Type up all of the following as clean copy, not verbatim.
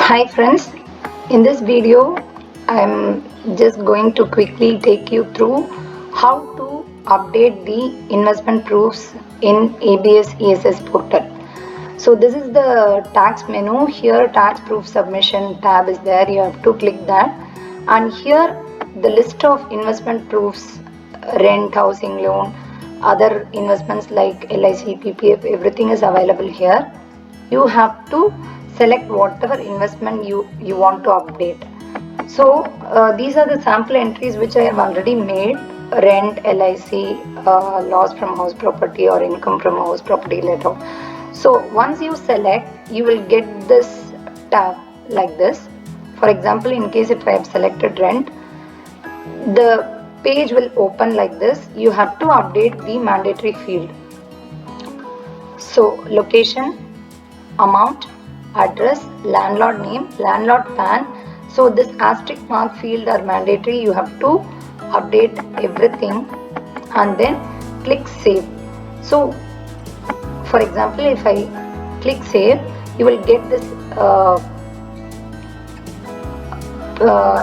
Hi friends, in this video I am just going to quickly take you through how to update the investment proofs in ABS ESS portal. So this is the tax menu. Here tax proof submission tab is there. You have to click that, and here the list of investment proofs, rent, housing loan, other investments like LIC, PPF, everything is available here. You have to select whatever investment you want to update. So these are the sample entries which I have already made: rent, LIC, loss from house property or income from house property letter. So once you select, you will get this tab like this. For example, in case if I have selected rent, the page will open like this. You have to update the mandatory field. So location, amount, address, landlord name, landlord PAN. So this asterisk mark field are mandatory. You have to update everything and then click save. So for example, if I click save, you will get this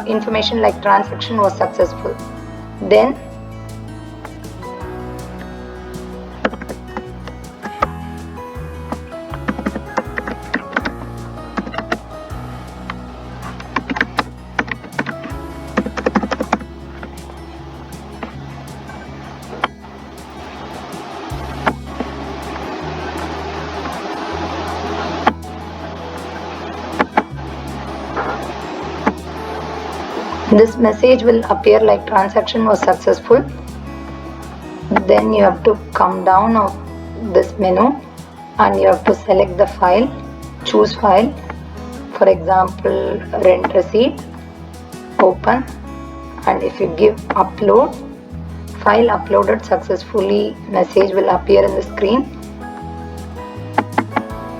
information like transaction was successful. Then this message will appear like transaction was successful. Then you have to come down of this menu and you have to select the file, choose file. For example, rent receipt, open, and if you give upload, file uploaded successfully message will appear in the screen.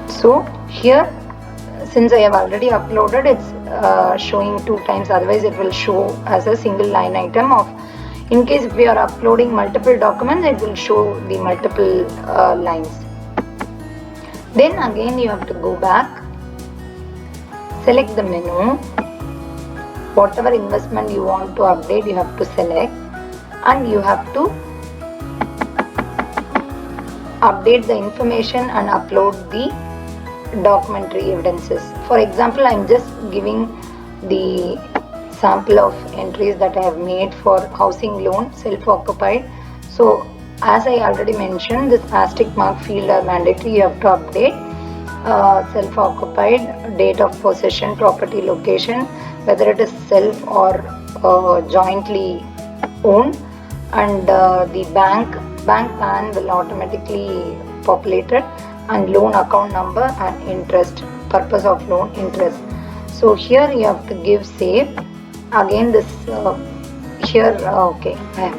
So here, since I have already uploaded, it's showing 2 times, otherwise it will show as a single line item of. In case if we are uploading multiple documents, it will show the multiple lines. Then again you have to go back, select the menu, whatever investment you want to update you have to select, and you have to update the information and upload the documentary evidences. For example, I am just giving the sample of entries that I have made for housing loan, self-occupied. So as I already mentioned, this asterisk mark field are mandatory. You have to update self-occupied, date of possession, property location, whether it is self or jointly owned, and the bank PAN will automatically populated, and loan account number and interest, purpose of loan, interest. So here you have to give save. Again this here okay, I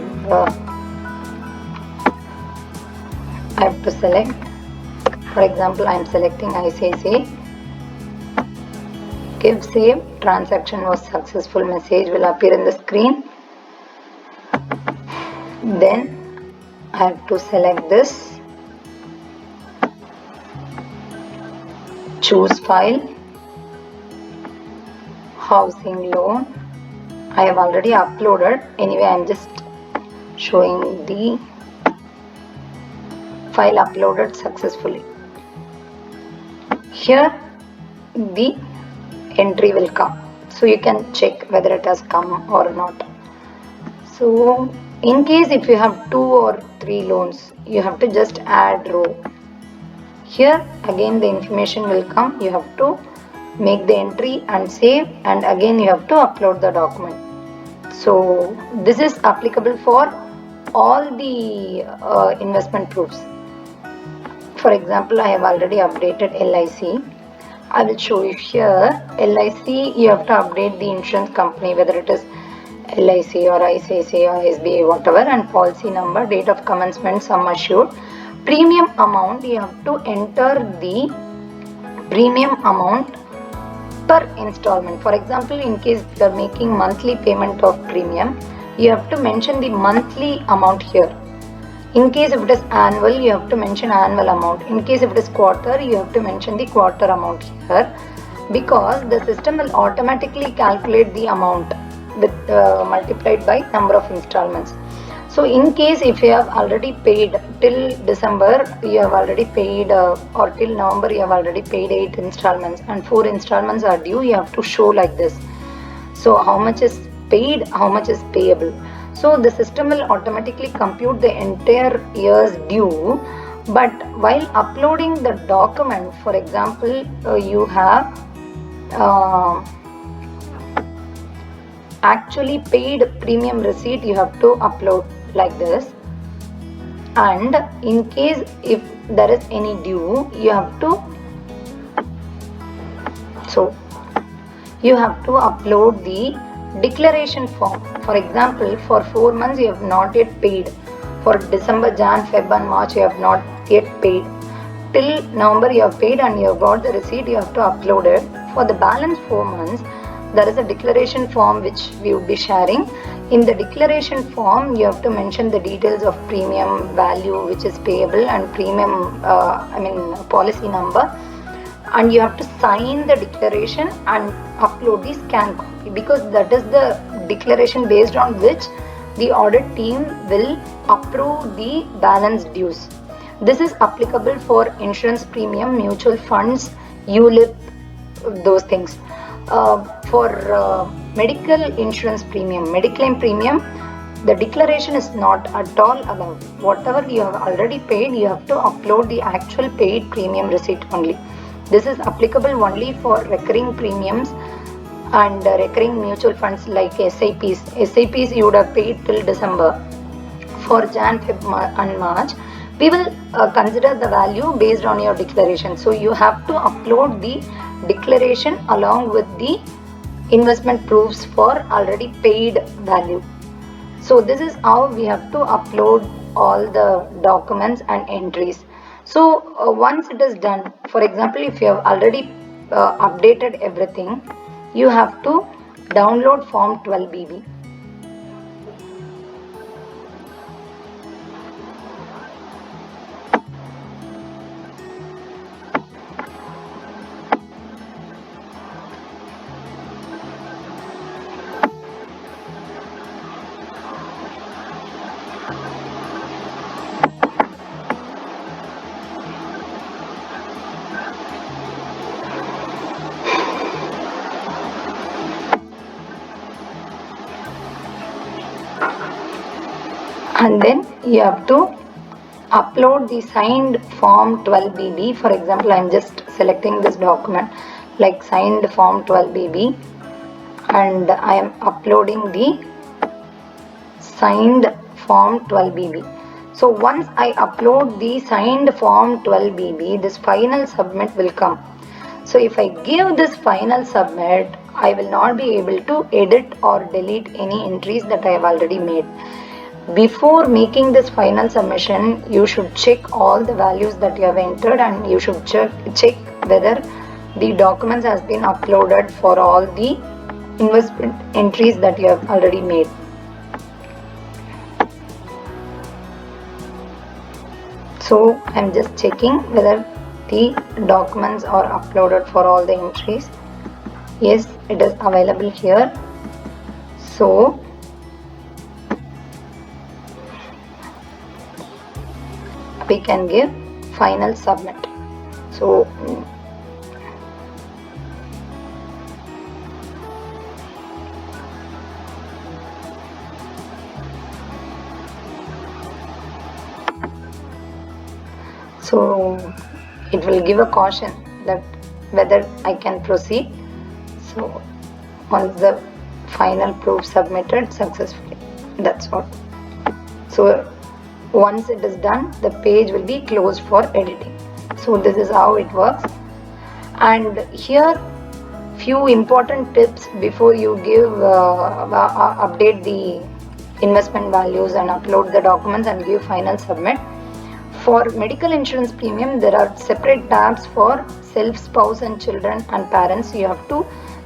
have to select. For example, I am selecting ICICI. Give save. Transaction was successful message will appear in the screen. Then I have to select this, choose file, housing loan. I have already uploaded. Anyway, I am just showing the file uploaded successfully. Here the entry will come, so you can check whether it has come or not. So in case if you have 2 or 3 loans, you have to just add row. Here again the information will come. You have to make the entry and save, and again you have to upload the document. So this is applicable for all the investment proofs. For example, I have already updated LIC. I will show you here. LIC, you have to update the insurance company, whether it is LIC or ICICI or SBI, whatever, and policy number, date of commencement, sum assured. Premium amount, you have to enter the premium amount per installment. For example, in case you are making monthly payment of premium, you have to mention the monthly amount here. In case if it is annual, you have to mention annual amount. In case if it is quarter, you have to mention the quarter amount here. because the system will automatically calculate the amount with multiplied by number of installments. So in case if you have already paid till December, you have already paid or till November you have already paid 8 installments and 4 installments are due, you have to show like this. So how much is paid, how much is payable. So the system will automatically compute the entire year's due, but while uploading the document, for example, you have actually paid premium receipt, you have to upload like this, and in case if there is any due, you have to upload the declaration form. For example, for 4 months you have not yet paid. For December, Jan, Feb and March you have not yet paid. Till November you have paid and you have got the receipt, you have to upload it. For the balance 4 months, there is a declaration form which we will be sharing. In the declaration form, you have to mention the details of premium value which is payable and premium, policy number. And you have to sign the declaration and upload the scan copy, because that is the declaration based on which the audit team will approve the balance dues. This is applicable for insurance premium, mutual funds, ULIP, those things. For medical insurance premium, mediclaim premium, the declaration is not at all allowed. Whatever you have already paid, you have to upload the actual paid premium receipt only. This is applicable only for recurring premiums and recurring mutual funds like SIPs. SIPs you would have paid till December. For Jan, Feb and March, we will consider the value based on your declaration. So you have to upload the declaration along with the investment proofs for already paid value. So this is how we have to upload all the documents and entries. So once it is done, for example, if you have already updated everything, you have to download form 12BB. And then you have to upload the signed form 12BB. For example, I am just selecting this document like signed form 12BB and I am uploading the signed form 12BB. So once I upload the signed form 12BB, this final submit will come. So if I give this final submit, I will not be able to edit or delete any entries that I have already made. Before making this final submission, you should check all the values that you have entered and you should check whether the documents has been uploaded for all the investment entries that you have already made. So I'm just checking whether the documents are uploaded for all the entries. Yes, it is available here. So we can give final submit. So it will give a caution that whether I can proceed. So once the final proof submitted successfully, that's all. So once it is done, the page will be closed for editing. So this is how it works. And here few important tips before you give update the investment values and upload the documents and give final submit. For medical insurance premium, there are separate tabs for self, spouse and children and parents. You have to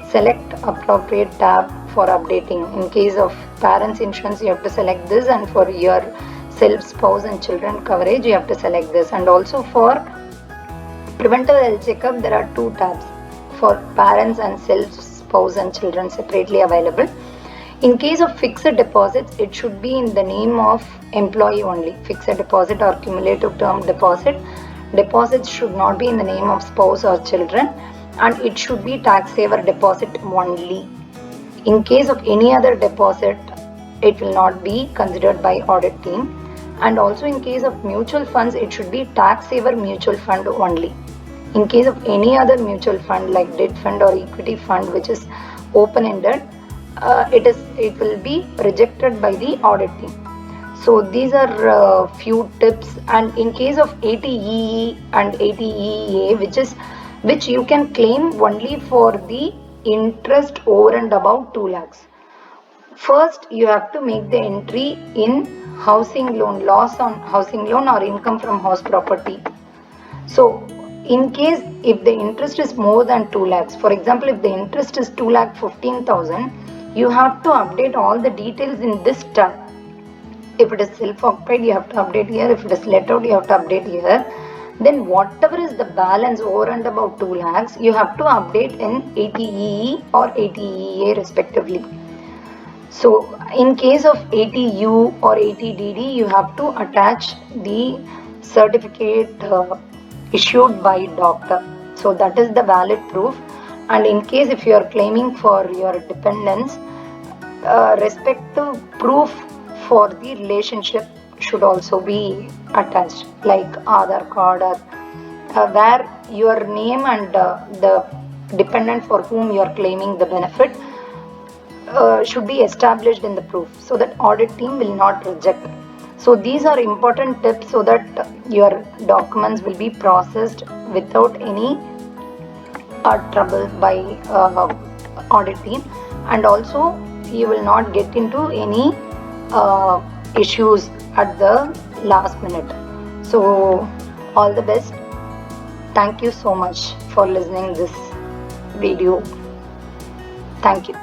select appropriate tab for updating. In case of parents insurance, you have to select this, and for your self, spouse and children coverage, you have to select this. And also for preventive health checkup, there are two tabs. for parents and self, spouse and children separately available. In case of fixed deposits, it should be in the name of employee only. Fixed deposit or cumulative term deposit. Deposits should not be in the name of spouse or children, and it should be tax saver deposit only. In case of any other deposit, it will not be considered by audit team. And also in case of mutual funds, it should be tax saver mutual fund only. In case of any other mutual fund like debt fund or equity fund which is open-ended, it will be rejected by the audit team. So these are few tips. And in case of 80EE and 80EA, which you can claim only for the interest over and above 2 lakhs. First, you have to make the entry in housing loan, loss on housing loan or income from house property. So in case if the interest is more than 2 lakhs, for example, if the interest is 2,15,000, you have to update all the details in this tab. If it is self-occupied, you have to update here. If it is let out, you have to update here. Then whatever is the balance over and above 2 lakhs, you have to update in 80EE or 80EA respectively. So in case of 80U or 80DD, you have to attach the certificate issued by doctor. So that is the valid proof. And in case if you are claiming for your dependents, respective proof for the relationship should also be attached, like Aadhaar card or where your name and the dependent for whom you are claiming the benefit should be established in the proof, so that audit team will not reject. So these are important tips so that your documents will be processed without any trouble by audit team, and also you will not get into any issues at the last minute. So all the best. Thank you so much for listening this video. Thank you.